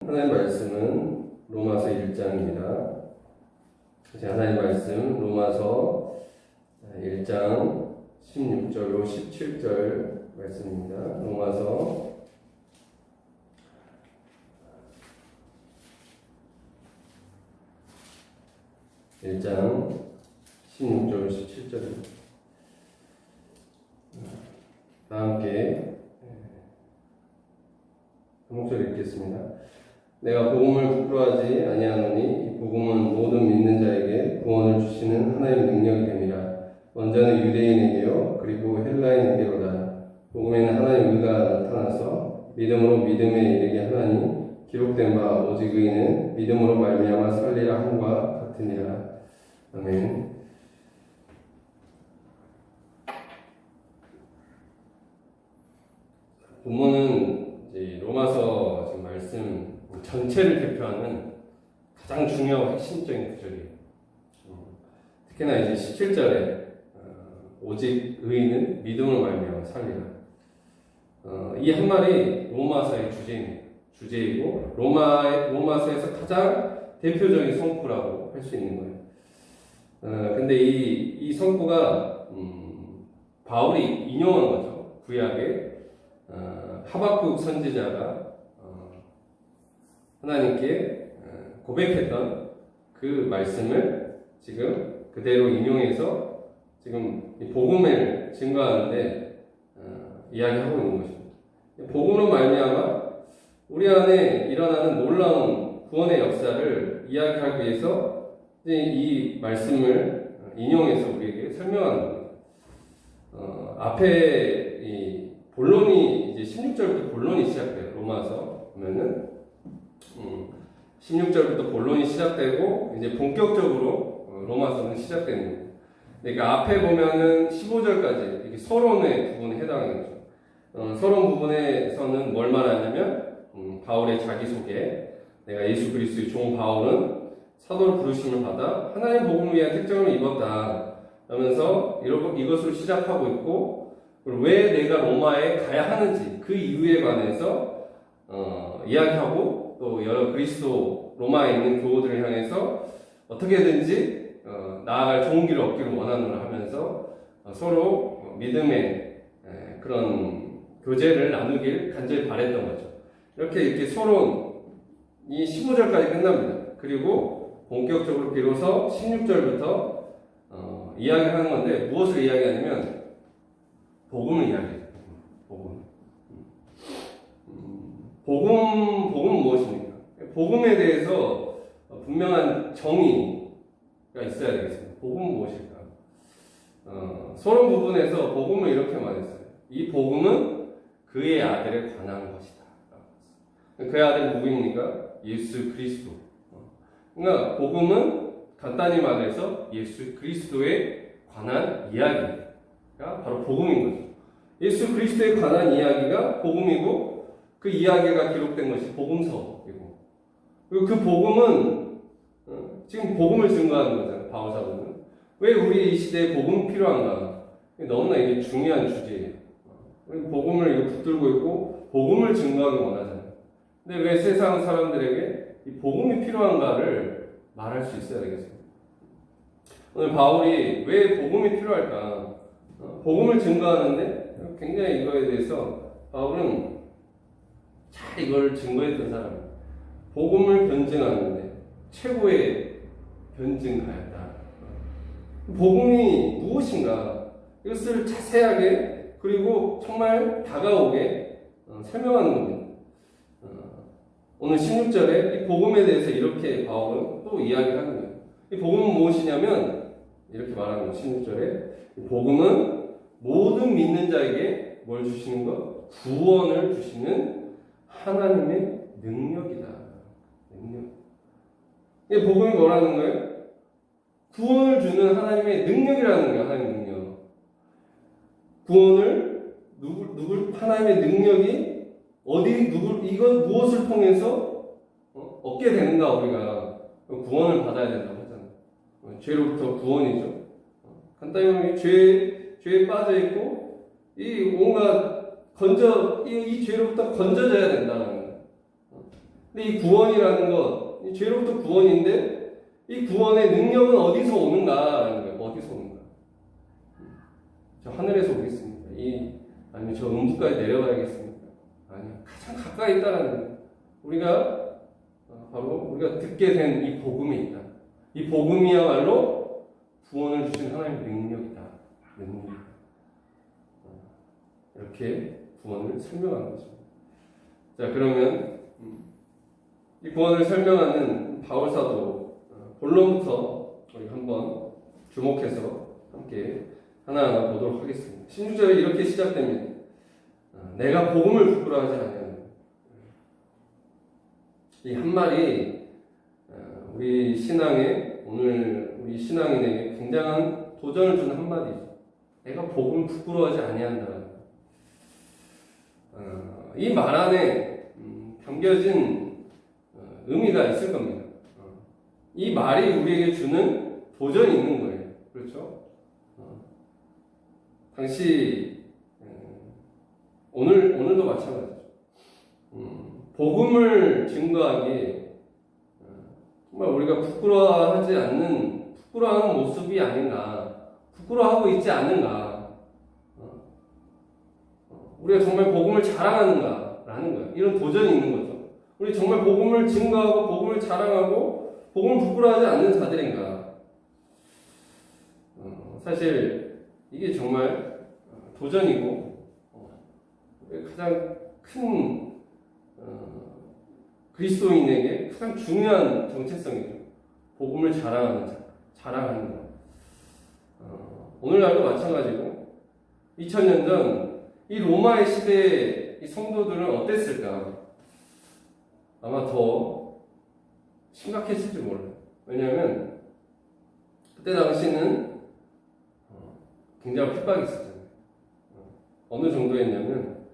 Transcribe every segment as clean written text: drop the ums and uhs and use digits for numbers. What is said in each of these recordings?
하나님 말씀은 로마서 1장입니다. 하나님 말씀 로마서 1장 16절로 17절 말씀입니다. 로마서 1장 16절로 17절입니다. 다 함께 한 목소리 읽겠습니다. 내가 복음을 부끄러워하지 아니하노니 이 복음은 모든 믿는 자에게 구원을 주시는 하나님의 능력이 됨이라. 먼저는 유대인에게요 그리고 헬라인에게로다. 복음에는 하나님의 의가 나타나서 믿음으로 믿음에 이르게 하나니 기록된 바 오직 의인은 믿음으로 말미암아 살리라 함과 같으니라. 아멘. 본문은 이제 로마서 지금 말씀 전체를 대표하는 가장 중요하고 핵심적인 구절이에요. 특히나 이제 17절에 오직 의인은 믿음으로 말미암아 살리라. 이 한 말이 로마서의 주제이고 로마서에서 가장 대표적인 성구라고 할 수 있는 거예요. 근데 이 성구가 바울이 인용한 거죠. 구약의 하박국 선지자가 하나님께 고백했던 그 말씀을 지금 그대로 인용해서 지금 복음을 증거하는데 이야기하고 있는 것입니다. 복음으로 말미암아 우리 안에 일어나는 놀라운 구원의 역사를 이야기하기 위해서 이 말씀을 인용해서 우리에게 설명하는 겁니다. 앞에 이 본론이 이제 16절부터 본론이 시작돼요. 로마서 보면은 16절부터 본론이 시작되고 이제 본격적으로 로마서는 시작되는 거예요. 그러니까 앞에 보면은 15절까지 이렇게 서론의 부분에 해당하겠죠. 서론 부분에서는 뭘 말하냐면 바울의 자기소개, 내가 예수 그리스도의 종 바울은 사도로 부르심을 받아 하나님 복음을 위한 특정을 입었다 하면서 이것으로 시작하고 있고, 왜 내가 로마에 가야 하는지 그 이유에 관해서 이야기하고, 또 여러 그리스도 로마에 있는 교우들을 향해서 어떻게든지 나아갈 좋은 길을 얻기를 원하노라 하면서 서로 믿음의 그런 교제를 나누길 간절히 바랬던 거죠. 이렇게 서론이 15절까지 끝납니다. 그리고 본격적으로 비로소 16절부터 이야기하는 건데, 무엇을 이야기하냐면 복음을 이야기해요. 복음은 무엇입니까? 복음에 대해서 분명한 정의가 있어야 되겠습니다. 복음은 무엇일까? 서론 부분에서 복음을 이렇게 말했어요. 이 복음은 그의 아들에 관한 것이다. 그의 아들은 누구입니까? 예수 그리스도. 그러니까 복음은 간단히 말해서 예수 그리스도에 관한 이야기가 바로 복음인 거죠. 예수 그리스도에 관한 이야기가 복음이고, 그 이야기가 기록된 것이 복음서이고, 그리고 그 복음은 지금 복음을 증거하는 거잖아요. 바울 사도는 왜 우리 이 시대에 복음이 필요한가? 너무나 이게 중요한 주제예요. 복음을 이거 붙들고 있고 복음을 증거하기 원하잖아요. 근데 왜 세상 사람들에게 이 복음이 필요한가를 말할 수 있어야 되겠습니다. 오늘 바울이 왜 복음이 필요할까? 복음을 증거하는데 굉장히 이거에 대해서 바울은 잘 이걸 증거했던 사람이에요. 복음을 변증하는데 최고의 변증가였다. 복음이 무엇인가? 이것을 자세하게 그리고 정말 다가오게 설명하는 겁니다. 오늘 16절에 이 복음에 대해서 이렇게 바울은 또 이야기하는 거예요. 이 복음은 무엇이냐면 이렇게 말하는 거예요. 16절에 복음은 모든 믿는 자에게 뭘 주시는 것? 구원을 주시는 하나님의 능력이다. 능력. 이 복음이 뭐라는 거예요? 구원을 주는 하나님의 능력이라는 거예요. 하나님의 능력. 구원을 하나님의 능력이 이건 무엇을 통해서 얻게 되는가? 우리가 구원을 받아야 된다고 하잖아요. 죄로부터 구원이죠. 간단히 말하면 죄에 빠져 있고 이 뭔가 이 죄로부터 건져져야 된다는 거예요. 근데 이 구원이라는 것, 이 죄로부터 구원인데 이 구원의 능력은 어디서 오는가라는 거예요. 어디서 오는가? 저 하늘에서 오겠습니까? 아니면 저 음부까지 내려가야겠습니까? 아니요. 가장 가까이 있다라는 거예요. 우리가 바로 우리가 듣게 된 이 복음에 있다. 이 복음이야말로 구원을 주신 하나님의 능력이다. 능력이다. 이렇게 구원을 설명하는 거죠. 자, 그러면 이 구원을 설명하는 바울 사도 본론부터 우리 한번 주목해서 함께 하나하나 보도록 하겠습니다. 16절에 이렇게 시작됩니다. 내가 복음을 부끄러워하지 않으면 이 한 말이 우리 신앙에 오늘 우리 신앙인에게 굉장한 도전을 주는 한 마디죠. 내가 복음을 부끄러워하지 아니한다. 이 말 안에 담겨진 의미가 있을 겁니다. 이 말이 우리에게 주는 도전이 있는 거예요. 그렇죠? 당시 오늘도 마찬가지죠. 복음을 증거하기 정말 우리가 부끄러워하는 모습이 아닌가, 부끄러워하고 있지 않는가, 우리가 정말 복음을 자랑하는가라는 거예요. 이런 도전이 있는 거죠. 우리 정말 복음을 증거하고 복음을 자랑하고 복음을 부끄러워하지 않는 자들인가. 사실 이게 정말 도전이고 가장 큰 그리스도인에게 가장 중요한 정체성이죠. 복음을 자랑하는 것. 오늘날도 마찬가지고 2000년 전 이 로마의 시대의 이 성도들은 어땠을까? 아마 더 심각했을지 몰라요. 왜냐하면 그때 당시는 굉장히 핍박이 있었잖아요. 어느 정도였냐면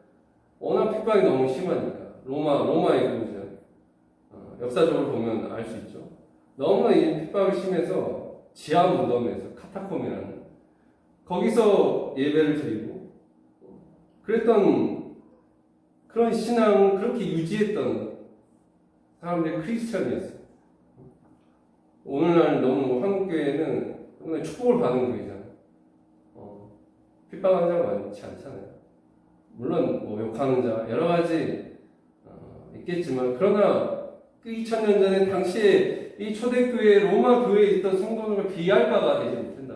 워낙 핍박이 너무 심하니까 로마의 교전 역사적으로 보면 알 수 있죠. 너무 이 핍박이 심해서 지하 무덤에서 카타콤이라는 거기서 예배를 드리고 그랬던 그런 신앙을 그렇게 유지했던 사람들이 크리스천이었어요. 오늘날 너무 한국교회는 너무나 축복을 받은 교회잖아요. 핍박하는 자가 많지 않잖아요. 물론 뭐 욕하는 자 여러 가지 있겠지만 그러나 그 2000년 전에 당시에 이 초대교회 로마 교회에 있던 성도들을 비할 바가 되지 못한다.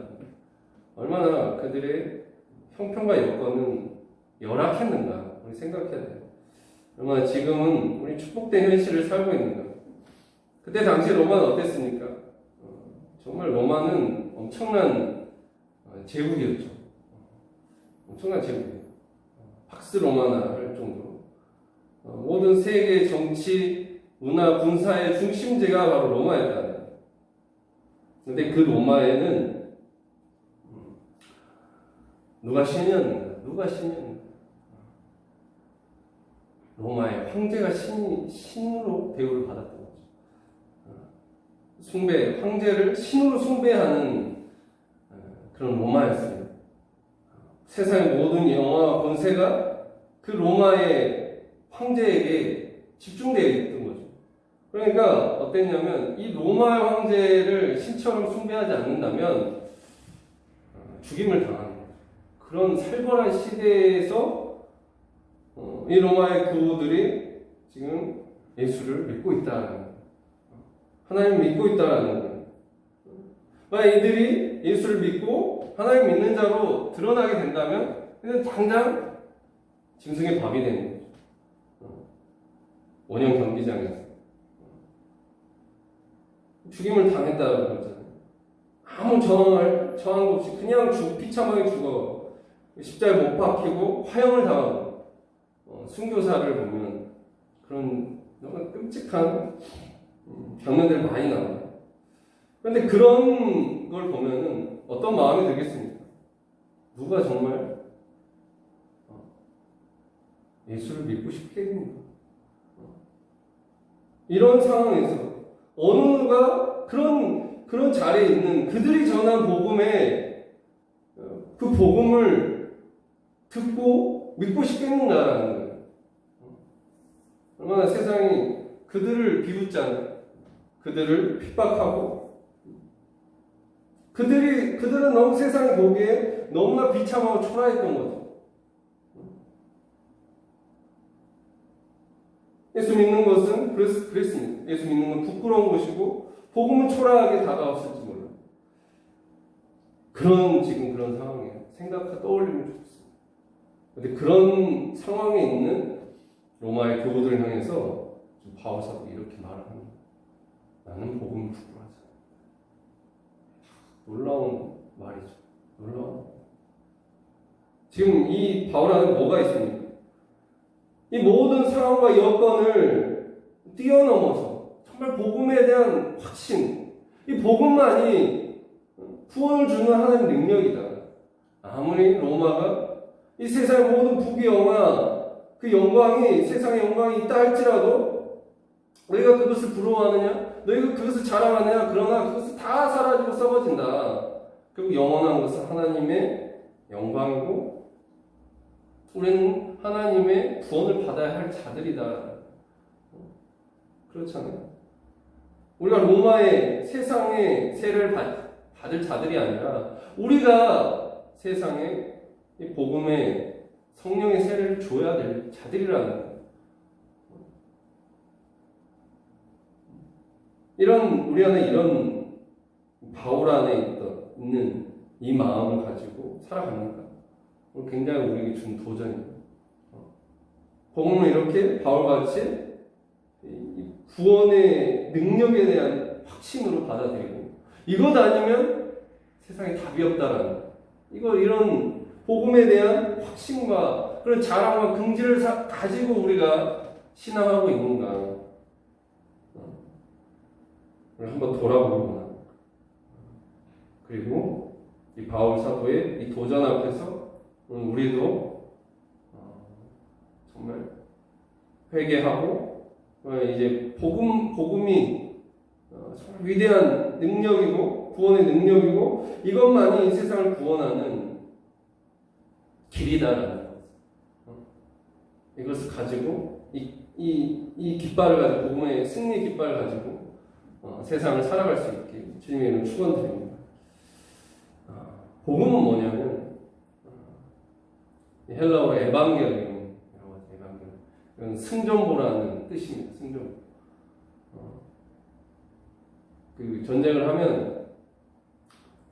얼마나 그들의 형편과 여건은 열악했는가 우리 생각해야 돼요. 얼마나 지금은 우리 축복된 현실을 살고 있는가. 그때 당시 로마는 어땠습니까? 정말 로마는 엄청난 제국이었죠. 엄청난 제국이에요. 박스 로마나 할 정도로 모든 세계 정치, 문화, 군사의 중심지가 바로 로마였다는. 근데 그 로마에는 누가 신이었는가? 로마의 황제가 신으로 대우를 받았던 거죠. 황제를 신으로 숭배하는 그런 로마였습니다. 세상의 모든 영화와 권세가 그 로마의 황제에게 집중되어 있던 거죠. 그러니까 어땠냐면 이 로마의 황제를 신처럼 숭배하지 않는다면 죽임을 당하는 거죠. 그런 살벌한 시대에서 이 로마의 교우들이 지금 예수를 믿고 있다는 거예요. 하나님을 믿고 있다는 거예요. 만약 이들이 예수를 믿고 하나님 믿는 자로 드러나게 된다면 이는 당장 짐승의 밥이 되는 거죠. 원형 경기장에서 죽임을 당했다는 거잖아요. 아무 저항도 없이 그냥 비참하게 죽어 십자가에 못 박히고 화형을 당하고 순교사를 보면 그런 너무 끔찍한 장면들이 많이 나와요. 그런데 그런 걸 보면은 어떤 마음이 들겠습니까? 누가 정말 예수를 믿고 싶겠습니까? 이런 상황에서 어느 누가 그런 자리에 있는 그들이 전한 복음에 그 복음을 듣고 믿고 싶겠는가라는 거예요. 얼마나 세상이 그들을 비웃잖아요. 그들을 핍박하고 그들은 너무 세상이 보기에 너무나 비참하고 초라했던 거죠. 예수 믿는 것은 그랬습니다. 예수 믿는 건 부끄러운 것이고 복음은 초라하게 다가왔을지 몰라요. 지금 그런 상황이에요. 떠올리면 좋습니다. 그런데 그런 상황에 있는 로마의 교우들을 향해서 바울 사도가 이렇게 말합니다. 나는 복음을 부끄러워하지 않아. 놀라운 말이죠. 놀라운. 지금 이 바울 안에 뭐가 있습니까? 이 모든 상황과 여건을 뛰어넘어서 정말 복음에 대한 확신, 이 복음만이 구원을 주는 하나님의 능력이다. 아무리 로마가 이 세상의 모든 부귀영화, 그 영광이 세상의 영광이 있다 할지라도 너희가 그것을 부러워하느냐? 너희가 그것을 자랑하느냐? 그러나 그것은 다 사라지고 썩어진다. 그리고 영원한 것은 하나님의 영광이고 우리는 하나님의 구원을 받아야 할 자들이다. 그렇잖아요. 우리가 로마의 세상의 세를 받을 자들이 아니라 우리가 세상에 이 복음의 성령의 세를 줘야 될 자들이라는 거예요. 우리 안에 이런 바울 안에 있는 이 마음을 가지고 살아갑니까? 굉장히 우리에게 준 도전입니다. 복음을 이렇게 바울같이 구원의 능력에 대한 확신으로 받아들이고 이것 아니면 세상에 답이 없다라는 이런 복음에 대한 확신과 그런 자랑과 긍지를 가지고 우리가 신앙하고 있는가 한번 돌아보고 그리고 이 바울 사도의 이 도전 앞에서 우리도 정말 회개하고 이제 복음이 정말 위대한 능력이고 구원의 능력이고 이것만이 세상을 구원하는 길이다라는 것. 이것을 가지고 이 깃발을 가지고 복음의 승리 깃발을 가지고 세상을 살아갈 수 있게 주님의 이름 축원드립니다. 복음은 뭐냐면 헬라어로 에반게리온이라고 하죠. 에반게리온. 승전보라는 뜻입니다. 승전보. 그 전쟁을 하면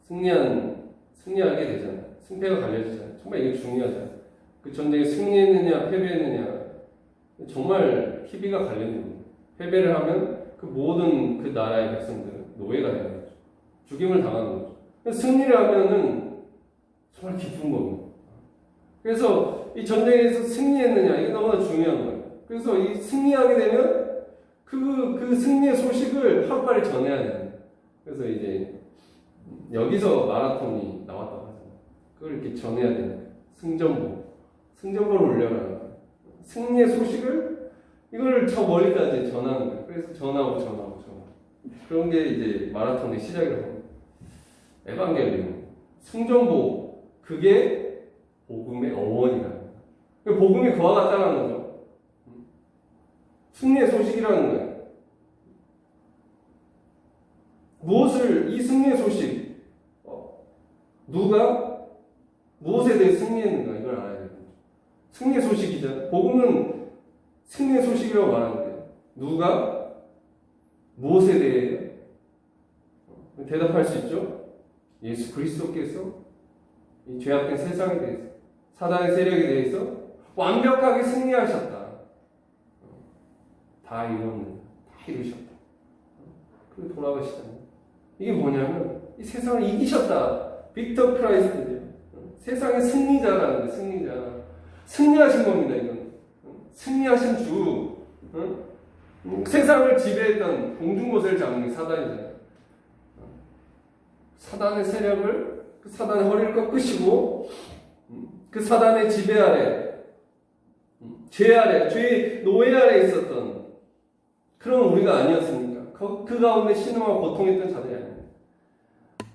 승리하게 되잖아요. 승패가 갈려지잖아요. 정말 이게 중요하잖아요. 그 전쟁에 승리했느냐 패배했느냐 정말 희비가 갈리는 거예요. 패배를 하면 그 모든 그 나라의 백성들은 노예가 되는 거죠. 죽임을 당하는 거죠. 승리를 하면은 정말 기쁜 겁니다. 그래서 이 전쟁에서 승리했느냐 이게 너무나 중요한 거예요. 그래서 이 승리하게 되면 그 승리의 소식을 하루빨리 전해야 됩니다. 그래서 이제 여기서 마라톤이 나왔다고 하잖아요. 그걸 이렇게 전해야 되는 거예요. 승전보를 올려라는 거예요. 승리의 소식을 이걸 저 멀리까지 전하는 거예요. 그래서 전하고. 그런 게 이제 마라톤의 시작이라고 합니다. 에반게리온, 승전보, 그게 복음의 어원이라는 거예요. 복음이 그와 같다는 거죠. 승리의 소식이라는 거예요. 이 승리의 소식, 누가 무엇에 대해 승리했는가 이걸 알아야 되는 거죠. 승리의 소식이죠. 복음은 승리의 소식이라고 말하는데 누가 무엇에 대해 대답할 수 있죠? 예수 그리스도께서 이 죄악된 세상에 대해서 사단의 세력에 대해서 완벽하게 승리하셨다. 다 이루셨다. 그리고 돌아가시잖아요. 이게 뭐냐면 이 세상을 이기셨다. 빅터 크라이스트죠. 세상의 승리자라는 거예요. 승리자. 승리하신 겁니다. 이건 승리하신 주. 세상을 지배했던 공중고세를 잡는 게 사단이잖아요. 사단의 세력을 그 사단의 허리를 꺾으시고 그 사단의 지배 아래 죄의 노예 아래 있었던 그런 우리가 아니었습니까? 그 가운데 신음하고 고통했던 자들이 아닙니다.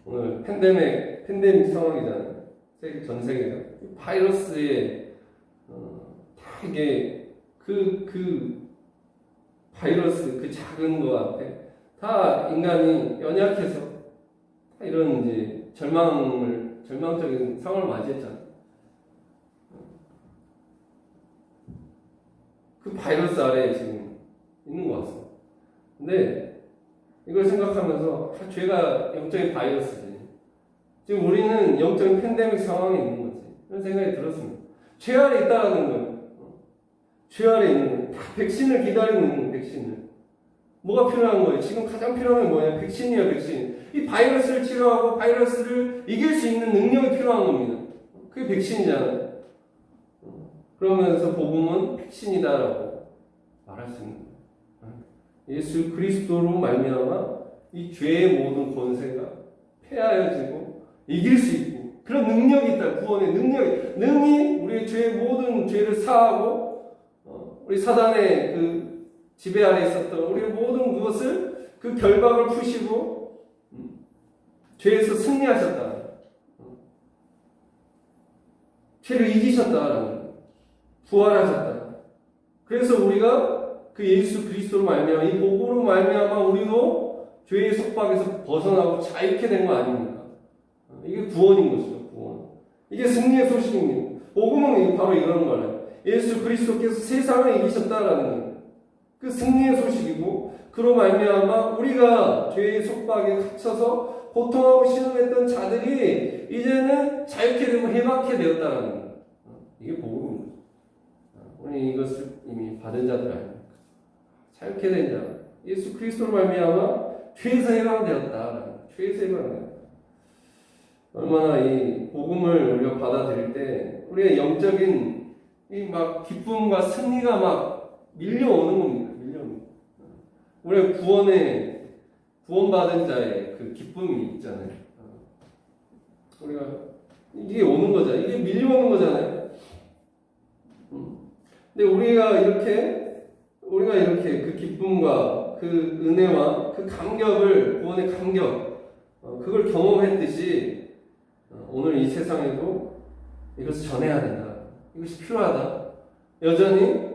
오늘 팬데믹 상황이잖아요. 전 세계가 바이러스에 다 이게 그 바이러스 그 작은 거 앞에 다 인간이 연약해서 다 이런 이제 절망적인 상황을 맞이했잖아요. 그 바이러스 아래에 지금 있는 것 같습니다. 근데 이걸 생각하면서 죄가 영적인 바이러스지. 지금 우리는 영적인 팬데믹 상황에 있는 거지. 이런 생각이 들었습니다. 죄 아래 있다라는 거예요. 죄 아래 있는 거예요. 다 백신을 기다리고 있는 거예요. 백신을. 뭐가 필요한 거예요? 지금 가장 필요한 게 뭐냐? 백신이에요. 백신. 이 바이러스를 치료하고 바이러스를 이길 수 있는 능력이 필요한 겁니다. 그게 백신이잖아요. 그러면서 복음은 백신이다라고 말할 수 있는 거예요. 예수 그리스도로 말미암아 이 죄의 모든 권세가 폐하여지고 이길 수 있고 그런 능력이 있다. 구원의 능이 우리의 죄의 모든 죄를 사하고 우리 사단의 그 지배 아래 있었던 우리의 모든 그것을 그 결박을 푸시고 죄에서 승리하셨다. 죄를 이기셨다. 부활하셨다. 그래서 우리가 그 예수 그리스도로 말미암아 이 복음으로 말미암아 우리도 죄의 속박에서 벗어나고 자유케 된 거 아닙니까? 이게 구원인 것이죠. 구원. 이게 승리의 소식입니다. 복음은 바로 이런 거예요. 예수 그리스도께서 세상을 이기셨다라는 거예요. 그 승리의 소식이고 그로 말미암아 우리가 죄의 속박에 갇혀서 고통하고 신음했던 자들이 이제는 자유케 되고 해방케 되었다라는 거예요. 이게 복음입니다. 우리 이것을 이미 받은 자들 아닙니까? 자유케 된 자, 예수 그리스도로 말미암아 죄에서 해방되었다. 죄에서 해방되었다. 얼마나 이 복음을 우리가 받아들일 때 우리의 영적인 이 막 기쁨과 승리가 막 밀려오는 겁니다. 밀려오는. 우리의 구원받은 자의 그 기쁨이 있잖아요. 우리가 이게 오는 거잖아요. 이게 밀려오는 거잖아요. 근데 우리가 이렇게 그 기쁨과 그 은혜와 그 감격을 구원의 감격 그걸 경험했듯이 오늘 이 세상에도 이것을 전해야 된다. 이것이 필요하다. 여전히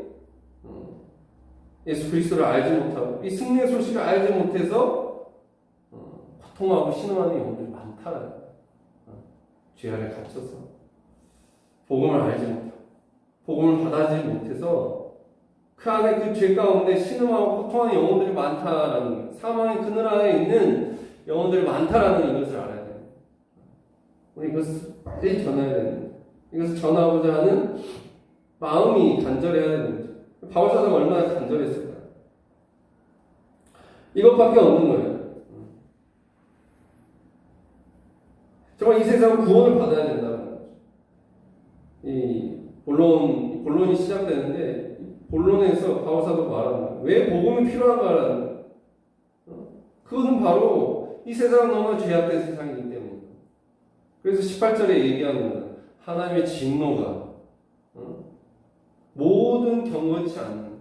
예수 그리스도를 알지 못하고 이 승리의 소식을 알지 못해서 고통하고 신음하는 영혼들이 많다라는 죄 아래 갇혀서 복음을 알지 못하고 복음을 받아들이지 못해서 그 안에 그 죄 가운데 신음하고 고통하는 영혼들이 많다라는 거예요. 사망의 그늘 안에 있는 영혼들이 많다라는 이것을 알아야 돼요. 우리 이것을 빨리 전해야 되는 거예요. 이것을 전하고자 하는 마음이 간절해야 되는 거죠. 바울사도가 얼마나 간절했을까? 이것밖에 없는 거예요. 정말 이 세상은 구원을 받아야 된다는 거죠. 이 본론이 시작되는데 본론에서 바울사도가 말하는 거예요. 왜 복음이 필요한가라는 거예요. 그것은 바로 이 세상은 너무나 죄악된 세상이기 때문입니다. 그래서 18절에 얘기하는 거예요. 하나님의 진노가 모든 경건치 않는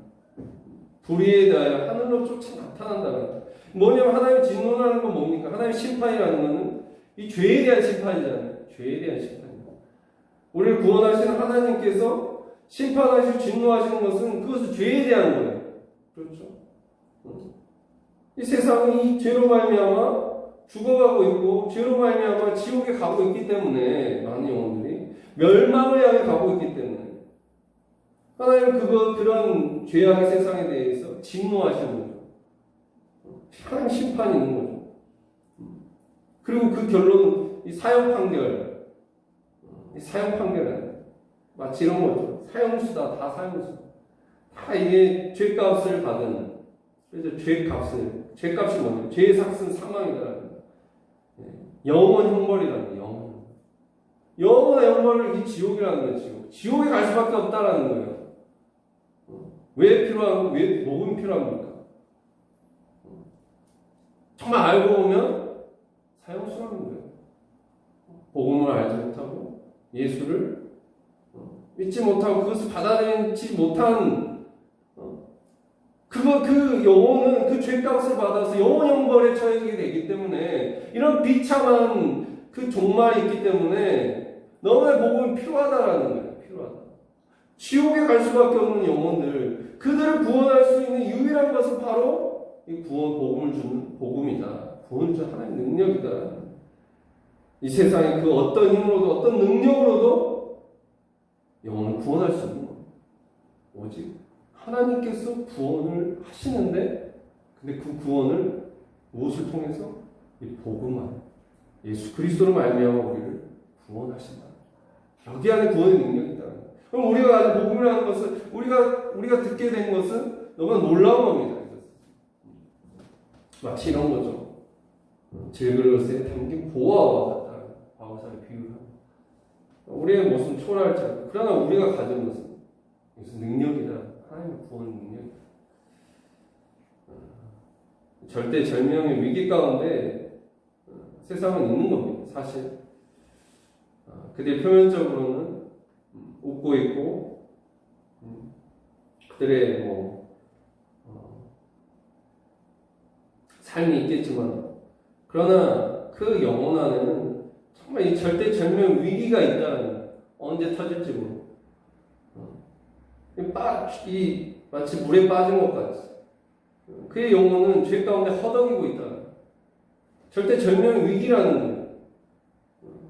불의에 대하여 하늘로 쫓아 나타난다는 거예요. 뭐냐면 하나님의 진노라는 건 뭡니까? 하나님의 심판이라는 것은 이 죄에 대한 심판이잖아요. 죄에 대한 심판입니다. 우리를 구원하시는 하나님께서 심판하시고 진노하시는 것은 그것은 죄에 대한 거예요. 그렇죠? 이 세상은 이 죄로 말미암아 죽어가고 있고 죄로 말미암아 지옥에 가고 있기 때문에 많은 영혼들이 멸망을 향해 가고 있기 때문에 하나님은 그런 죄악의 세상에 대해서 진노하시는 거죠. 하나님 심판이 있는 거죠. 그리고 그 결론은 이 사형 판결, 마치 이런 거죠. 사형수다, 다 사형수. 다 이게 죄값을 받은. 그래서 죄값이 뭐냐면 죄의 삭은 사망이다. 영원 형벌이라는 거예요. 영원한 형벌을 이 지옥이라는 거예요. 지옥에 갈 수밖에 없다라는 거예요. 왜 필요하고 왜 복음이 필요합니까? 정말 알고 보면 사형수라는 거예요. 복음을 알지 못하고 예수를 믿지 못하고 그것을 받아들이지 못한 그 영혼은 그 죄값을 받아서 영원 형벌에 처해지게 되기 때문에 이런 비참한 그 종말이 있기 때문에 너무나 복음이 필요하다라는 거예요. 필요하다. 지옥에 갈 수밖에 없는 영혼들, 그들을 구원할 수 있는 유일한 것은 바로 이 구원, 복음을 주는 복음이다. 구원을 주는 하나님의 능력이다. 이 세상에 그 어떤 힘으로도 어떤 능력으로도 영혼을 구원할 수 없는 겁니다. 오직 하나님께서 구원을 하시는데, 근데 그 구원을 무엇을 통해서? 이 복음만, 예수 그리스도로 말미암아 우리를 구원하신다. 여기 안에 구원의 능력이 있다. 그럼 우리가 가진 복음이라는 것은, 우리가 듣게 된 것은 너무나 놀라운 겁니다. 마치 이런 거죠. 질그릇에 담긴 보화와 같다. 바오사를 비유합니다. 우리의 모습은 초라할지 않고, 그러나 우리가 가진 것은 이것은 능력이다. 하나님의 구원 능력이다. 절대절명의 위기 가운데 세상은 있는 겁니다. 사실. 그들 표면적으로는 웃고 있고, 그들의 삶이 있겠지만, 그러나 그 영혼 안에는 정말 이 절대절명 위기가 있다는 거예요. 언제 터질지 모르고. 마치 물에 빠진 것 같이. 그의 영혼은 죄 가운데 허덕이고 있다. 절대절명 위기라는 거예요.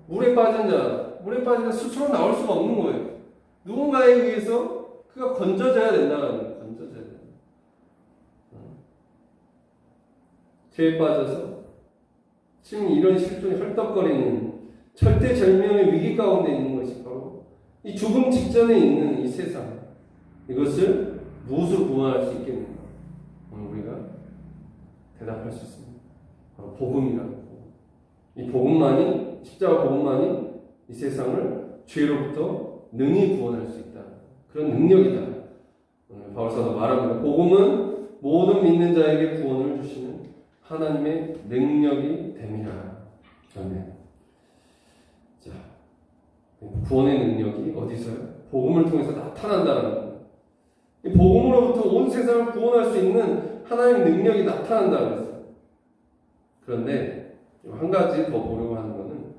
물에 빠진 자 스스로 나올 수가 없는 거예요. 누군가에 의해서 그가 건져져야 된다는 거예요. 건져져야 된다. 죄에 빠져서 지금 이런 실존이 헐떡거리는 절대절명의 위기 가운데 있는 것이 바로 이 죽음 직전에 있는 이 세상, 이것을 무엇으로 구원할 수 있겠는가? 오늘 우리가 대답할 수 있습니다. 바로 복음이라는 거. 이 복음만이, 십자가 복음만이 이 세상을 죄로부터 능히 구원할 수 있다. 그런 능력이다. 오늘 바울사도 말합니다. 복음은 모든 믿는 자에게 구원을 주시는 하나님의 능력이 됨이라. 아멘. 자, 구원의 능력이 어디서요? 복음을 통해서 나타난다는 겁니다. 이 복음으로부터 온 세상을 구원할 수 있는 하나님의 능력이 나타난다는 것이죠. 그런데 한 가지 더 보려고 하는 것은,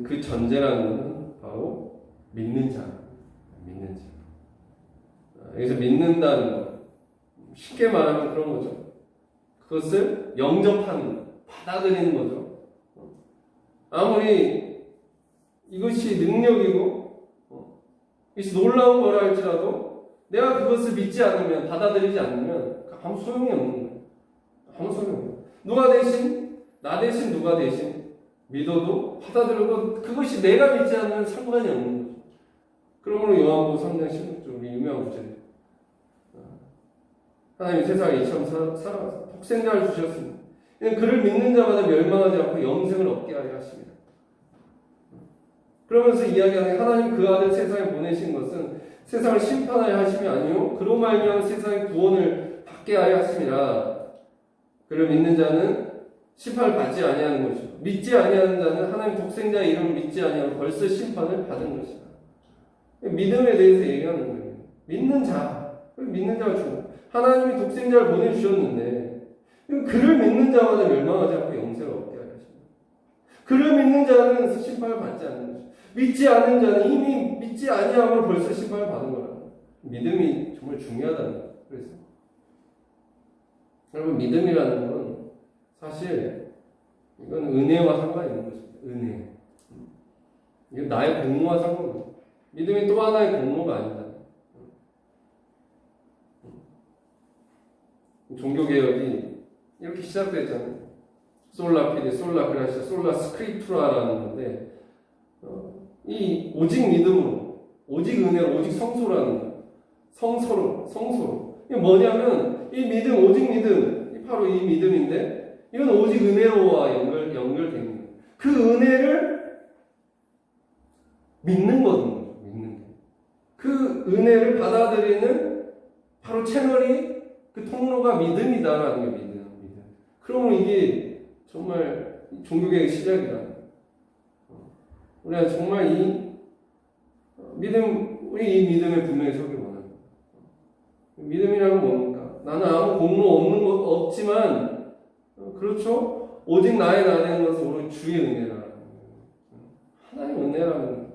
그 전제라는 것은 바로 믿는 자. 믿는 자. 여기서 믿는다는 것, 쉽게 말하면 그런 거죠. 그것을 영접하는 것, 받아들이는 거죠. 아무리 이것이 능력이고 이것이 놀라운 거라 할지라도 내가 그것을 믿지 않으면, 받아들이지 않으면 아무 소용이 없는 거예요. 아무 소용이 없는 거예요. 나 대신 누가 대신 믿어도 받아들여도 그것이 내가 믿지 않으면 상관이 없는 거죠. 그러므로 요한복음 3장 16절, 우리 유명한 구절이에요. 하나님이 세상에 이처럼 살아가서 독생자를 주셨습니다. 그를 믿는 자마다 멸망하지 않고 영생을 얻게 하려 하십니다. 그러면서 이야기하는, 하나님 그 아들 세상에 보내신 것은 세상을 심판하여 하심이 아니요 그로 말미암아 세상의 구원을 받게 하려 하심이라. 그를 믿는 자는 심판을 받지 아니하는 것이고, 믿지 아니하는 자는 하나님 독생자의 이름을 믿지 아니하고 벌써 심판을 받은 것이다. 믿음에 대해서 얘기하는 거예요. 믿는 자가 죽어. 하나님이 독생자를 보내주셨는데 그를 믿는 자마다 멸망하지 않고 영생을 얻게 하려 하십니다. 그를 믿는 자는 심판을 받지 않는 것이고, 믿지 않는 자는 이미 믿지 아니함으로 벌써 심판을 받은 거라는 거예요. 믿음이 정말 중요하다는 거예요. 그래서 여러분, 믿음이라는 건 사실 이건 은혜와 상관이 있는 것입니다. 은혜. 이건 나의 공로와 상관없어요. 믿음이 또 하나의 공로가 아니다. 종교개혁이 이렇게 시작됐잖아요. 솔라 피데, 솔라 그라시아, 솔라 스크립투라라는 건데, 이 오직 믿음으로, 오직 은혜로, 오직 성소라는 거예요. 성소로. 이게 뭐냐면, 이 믿음, 오직 믿음, 바로 이 믿음인데, 이건 오직 은혜로와 연결된 거예요. 그 은혜를 믿는 거거든요. 믿는 게. 그 은혜를 받아들이는 바로 채널이, 그 통로가 믿음이다라는 게 믿음. 그러면 이게 정말 종교개혁의 시작이다. 우리가 정말 이 믿음에 분명히 서기 원합니다. 믿음이라는 뭡니까? 나는 아무 공로 없지만, 그렇죠? 오직 나의 나되는 것은 오직 주의 은혜라. 하나님 은혜라는.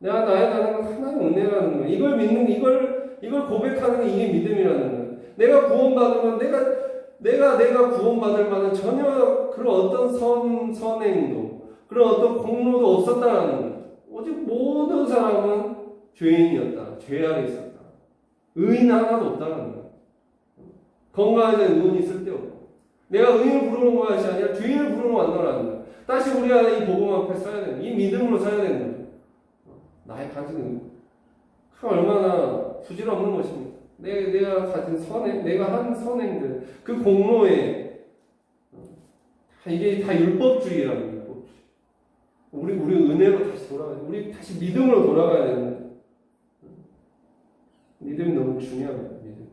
내가 나의 나는 하나님 은혜라는 거야. 이걸 믿는 이걸 고백하는 게 이게 믿음이라는 거야. 내가 구원받으면 내가 구원받을 만한 전혀 그런 어떤 선행도 그런 어떤 공로도 없었다라는 거야. 오직 모든 사람은 죄인이었다. 죄 아래 있었다. 의인 하나도 없다라는 거야. 건강에 대한 의원이 있을 때 없고. 내가 의인을 부르는 것이 아니라 죄인을 부르는 만나라는 거야. 다시 우리가 이 복음 앞에 서야 되는 이 믿음으로 서야 되는 거야. 나의 가진 얼마나 부질없는 것입니까? 내가 가진 선행, 내가 한 선행들, 그 공로에 이게 다 율법주의라는 거예요. 우리 은혜로 다시 돌아가야 돼. 우리 다시 믿음으로 돌아가야 되는데 믿음이 너무 중요합니다. 믿음.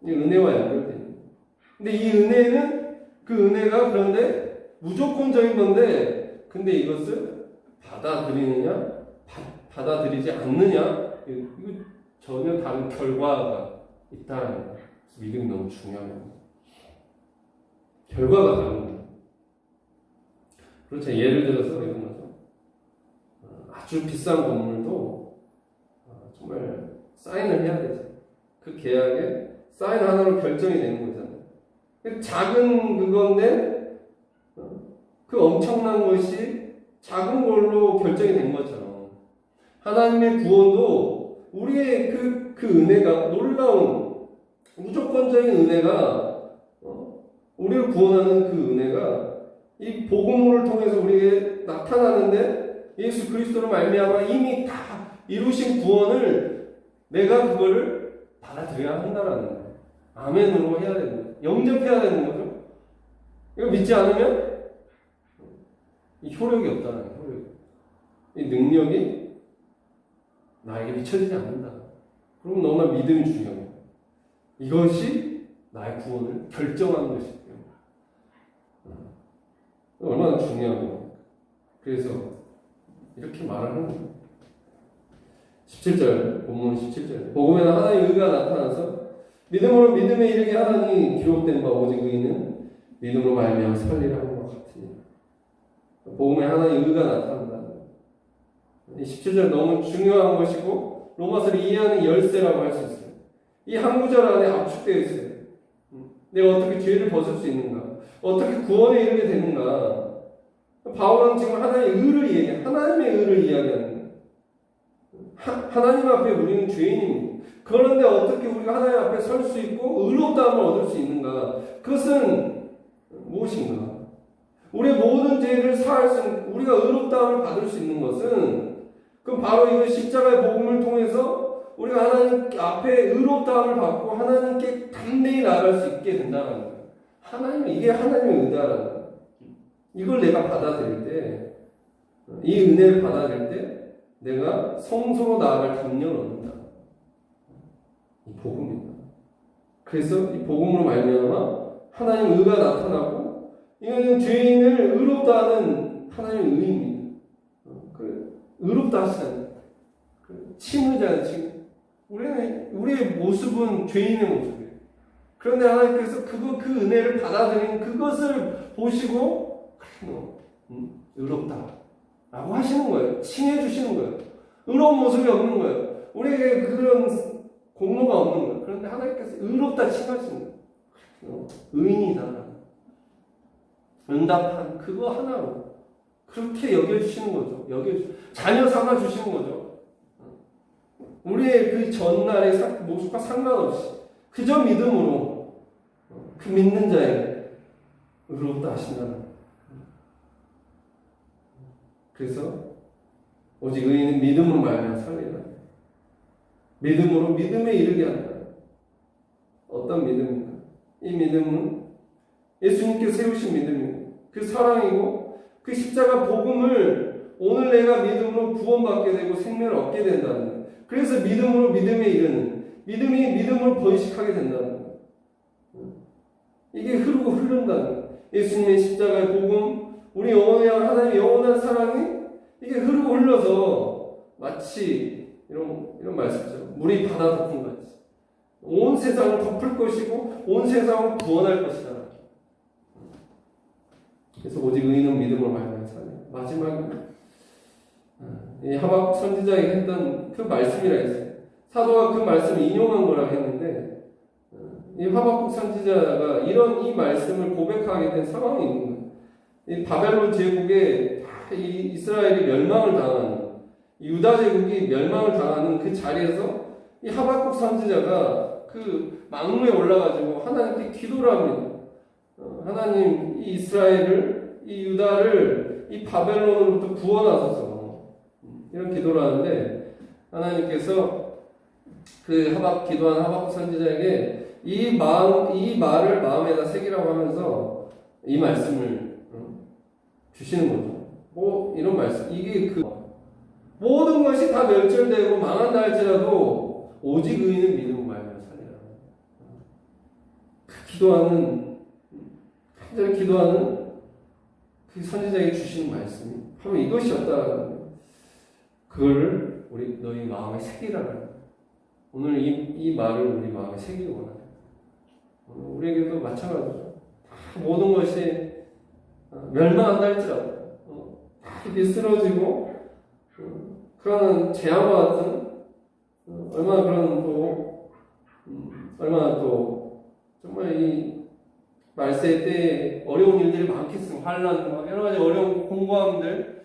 이 은혜와 연결돼 있는. 근데 이 은혜는 그 은혜가 그런데 무조건적인 건데, 근데 이것을 받아들이느냐, 받아들이지 않느냐, 이거 전혀 다른 결과가 있다는 거예요. 믿음이 너무 중요합니다. 결과가 다른 거예요. 그렇죠. 예를 들어서 이런 거죠. 아주 비싼 건물도 정말 사인을 해야 되죠. 그 계약에 사인 하나로 결정이 되는 거잖아요. 작은 그건데 그 엄청난 것이 작은 걸로 결정이 된 것처럼 하나님의 구원도 우리의 그 은혜가 놀라운 무조건적인 은혜가 우리를 구원하는 그 은혜가 이 복음을 통해서 우리에게 나타나는데 예수 그리스도로 말미암아 이미 다 이루신 구원을 내가 그거를 받아들여야 한다라는 거예요. 아멘으로 해야 되는 거예요. 영접해야 되는 거죠. 이거 믿지 않으면 이 효력이 없다는 거예요. 효력이. 이 능력이 나에게 미쳐지지 않는다. 그럼 너무나 믿음이 중요해요. 이것이 나의 구원을 결정하는 것이기 때문에. 얼마나 중요하고. 그래서 이렇게 말을 하는 거예요. 17절, 본문 17절. 복음에는 하나님의 의가 나타나서 믿음으로 믿음에 이르게 하나니 기록된 바 오직 의인은 믿음으로 말미암아 살리라 하는 것 같으니. 복음에 하나님의 의가 나타난다. 이 17절 너무 중요한 것이고 로마서를 이해하는 열쇠라고 할 수 있어요. 이 한 구절 안에 압축되어 있어요. 내가 어떻게 죄를 벗을 수 있는가? 어떻게 구원에 이르게 되는가? 바울은 지금 하나님의 의를 얘기해. 하나님의 의를 이야기하는 거예요. 하나님 앞에 우리는 죄인입니다. 그런데 어떻게 우리가 하나님 앞에 설 수 있고 의롭다함을 얻을 수 있는가? 그것은 무엇인가? 우리의 모든 죄를 사할 수 있는, 우리가 의롭다함을 받을 수 있는 것은 그럼 바로 이 십자가의 복음을 통해서 우리가 하나님 앞에 의롭다함을 받고 하나님께 담대히 나아갈 수 있게 된다는 거예요. 이게 하나님의 의다라는 거예요. 이걸 내가 받아들일 때, 이 은혜를 받아들일 때 내가 성소로 나아갈 담력을 얻는다. 이 복음입니다. 그래서 이 복음으로 말미암아 하나님의 의가 나타나고 이거는 죄인을 의롭다 하는 하나님의 의입니다. 의롭다 하시는 친의자는 친. 우리의 모습은 죄인의 모습이에요. 그런데 하나님께서 그 은혜를 받아들인 그것을 보시고 의롭다 라고 하시는 거예요. 칭해 주시는 거예요. 의로운 모습이 없는 거예요. 우리에게 그런 공로가 없는 거예요. 그런데 하나님께서 의롭다 칭하시는 거예요. 의인이다. 응답한 그거 하나로 그렇게 여겨주시는 거죠. 자녀 삼아주시는 거죠. 우리의 그 전날의 모습과 상관없이 그저 믿음으로 그 믿는 자에게 의롭다 하신다는 거예요. 그래서 오직 의인은 믿음으로 말미암아 살리라. 믿음으로 믿음에 이르게 한다. 어떤 믿음입니까? 이 믿음은 예수님께서 세우신 믿음입니다. 그 사랑이고 그 십자가 복음을 오늘 내가 믿음으로 구원받게 되고 생명을 얻게 된다는 거예요. 그래서 믿음으로 믿음에 이르는 믿음이 믿음으로 번식하게 된다는 거예요. 이게 흐르고 흐른다는 거예요. 예수님의 십자가의 복음, 우리 하나님의 영원한 사랑이 이게 흐르고 흘러서 마치 이런 말씀이죠. 물이 바다 덮은 같이 온 세상을 덮을 것이고 온 세상을 구원할 것이다. 그래서 오직 의인은 믿음으로 말미암아 사네. 마지막에 이 하박국 선지자에게 했던 그 말씀이라 했어요. 사도가 그 말씀을 인용한 거라고 했는데 이 하박국 선지자가 이 말씀을 고백하게 된 상황이 있는 거예요. 이 바벨론 제국에 이 이스라엘이 멸망을 당하는, 유다 제국이 멸망을 당하는 그 자리에서 이 하박국 선지자가 그 망루에 올라가지고 하나님께 기도를 합니다. 하나님, 이 이스라엘을, 이 유다를 이 바벨론으로부터 구원하소서. 이런 기도를 하는데 하나님께서 그 기도한 하박국 선지자에게 이 말을 마음에다 새기라고 하면서 이 말씀을 주시는 거죠. 뭐 이런 말씀, 이게 그 모든 것이 다 멸절되고 망한다 할지라도 오직 의인은 믿음으로 말미암아 살리라. 간절히 기도하는 그 선지자에게 주시는 말씀이 바로 이것이었다. 그거를 너희 마음에 새기라. 오늘 이 말을 우리 마음에 새기기 원합니다. 우리에게도 마찬가지죠. 모든 것이 멸망한다 할지라도 다 이렇게 쓰러지고 그러는 재앙과 같은 얼마나 또 정말 이 말세 때에 어려운 일들이 많겠습니다. 환난과 여러 가지 어려운 공고함들,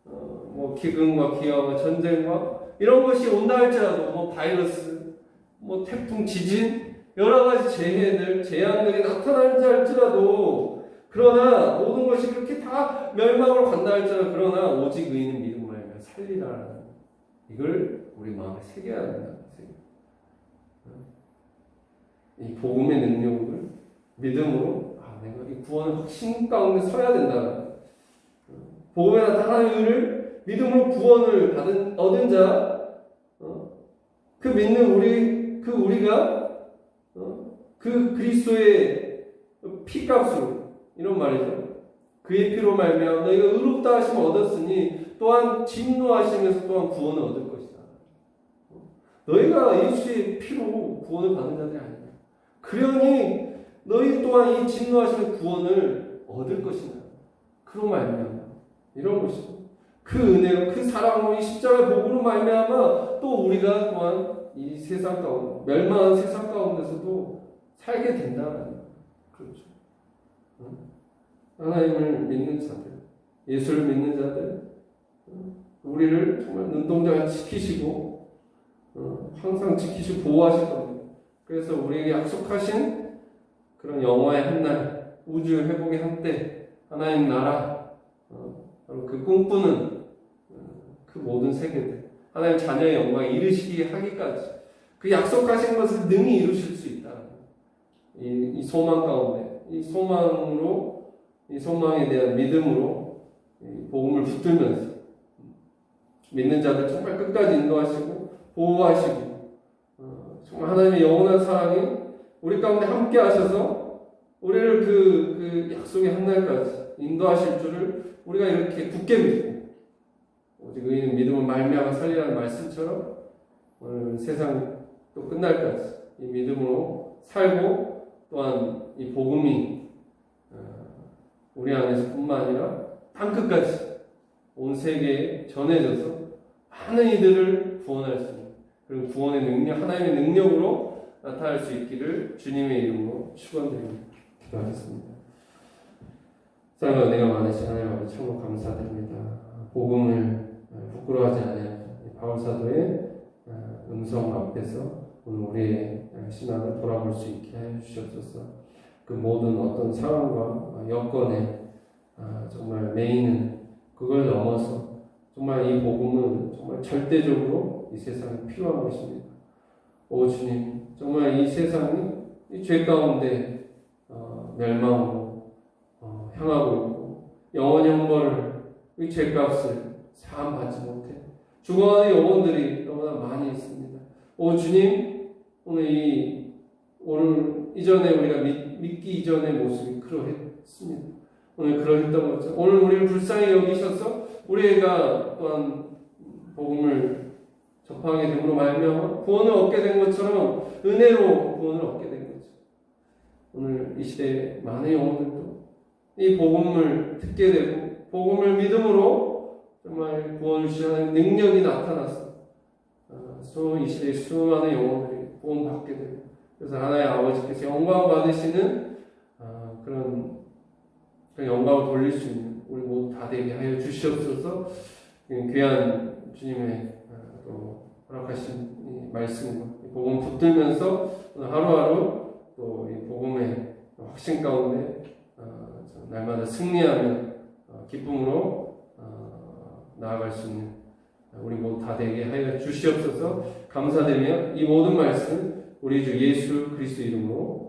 뭐 기근과 기아와 전쟁과 이런 것이 온다 할지라도 뭐 바이러스, 뭐 태풍, 지진 여러 가지 재앙들이 나타날지 할지라도 그러나 모든 것이 그렇게 다 멸망으로 간다 할지라도 그러나 오직 의인은 믿음으로 말미암아 살리라. 이걸 우리 마음에 새겨야 된다. 이 복음의 능력을 믿음으로 내가 이 구원의 확신 가운데 서야 된다. 복음에 나타나는 의를 믿음으로 구원을 얻은 자, 그 믿는 우리가 그 그리스도의 피값으로 이런 말이죠. 그의 피로 말미암아 너희가 의롭다 하심을 얻었으니 또한 진노하시면서 또한 구원을 얻을 것이다. 너희가 예수의 피로 구원을 받는 자들이 아니야. 그러니 너희 또한 이 진노하시는 구원을 얻을 것이다. 그로 말미암아 이런 것이죠. 그 은혜로 그 사랑으로 이 십자가의 복으로 말미암아 또 우리가 또한 이 세상 가운데 멸망한 세상 가운데서도 살게 된다는 그렇죠. 하나님을 믿는 자들, 예수를 믿는 자들, 우리를 정말 눈동자같이 지키시고 항상 지키시고 보호하실 겁니다. 그래서 우리에게 약속하신 그런 영화의 한날, 우주의 회복의 한때, 하나님 나라, 바로 그 꿈꾸는 그 모든 세계들, 하나님 자녀의 영광에 이르시게 하기까지 그 약속하신 것을 능히 이루실 수 있다. 이 소망 가운데, 이 소망에 대한 믿음으로 복음을 붙들면서 믿는 자들 정말 끝까지 인도하시고 보호하시고 정말 하나님의 영원한 사랑이 우리 가운데 함께 하셔서 우리를 그 약속의 한날까지 인도하실 줄을 우리가 이렇게 굳게 믿고 오직 의인은 믿음을 말미암아 살리라는 말씀처럼 오늘 세상 또 끝날까지 이 믿음으로 살고 또한 이 복음이 우리 안에서뿐만 아니라 땅끝까지 온 세계에 전해져서 많은 이들을 구원할 수 있는 그런 구원의 능력, 하나님의 능력으로 나타날 수 있기를 주님의 이름으로 축원드립니다. 기도하겠습니다. 사랑하는 은혜가 많으신 하나님 아버지 참으로 감사드립니다. 복음을 부끄러워하지 않아요. 바울 사도의 음성 앞에서 오늘 우리의 신앙을 돌아볼 수 있게 해 주시옵소서. 그 모든 어떤 상황과 여건에 정말 매이는 그걸 넘어서 정말 이 복음은 정말 절대적으로 이 세상에 필요한 것입니다. 오 주님, 정말 이 세상이 이 죄 가운데 멸망으로 향하고 있고 영원히 형벌을 이 죄값을 사함받지 못해 죽어가는 영혼들이 너무나 많이 있습니다. 오 주님, 오늘 이전에 우리가 믿기 이전의 모습이 그러했습니다. 오늘 그러했던 것처럼 오늘 우리를 불쌍히 여기셔서 우리가 또한 복음을 접하게 됨으로 말미암아 구원을 얻게 된 것처럼 은혜로 구원을 얻게 된 거죠. 오늘 이 시대에 많은 영혼들도 이 복음을 듣게 되고 복음을 믿음으로 정말 구원을 주시는 능력이 나타나서 이 시대에 수많은 영혼들이 구원받게 되고, 그래서 하나의 아버지께서 영광 받으시는 그런 영광을 돌릴 수 있는 우리 모두 다 되게 하여 주시옵소서. 귀한 주님의 또 허락하신 이 말씀과 이 복음 붙들면서 하루하루 또 이 복음의 확신 가운데 날마다 승리하며 기쁨으로 나아갈 수 있는 우리 모두 다 되게 하여 주시옵소서. 감사드리며 이 모든 말씀 우리 주 예수 그리스도 이름으로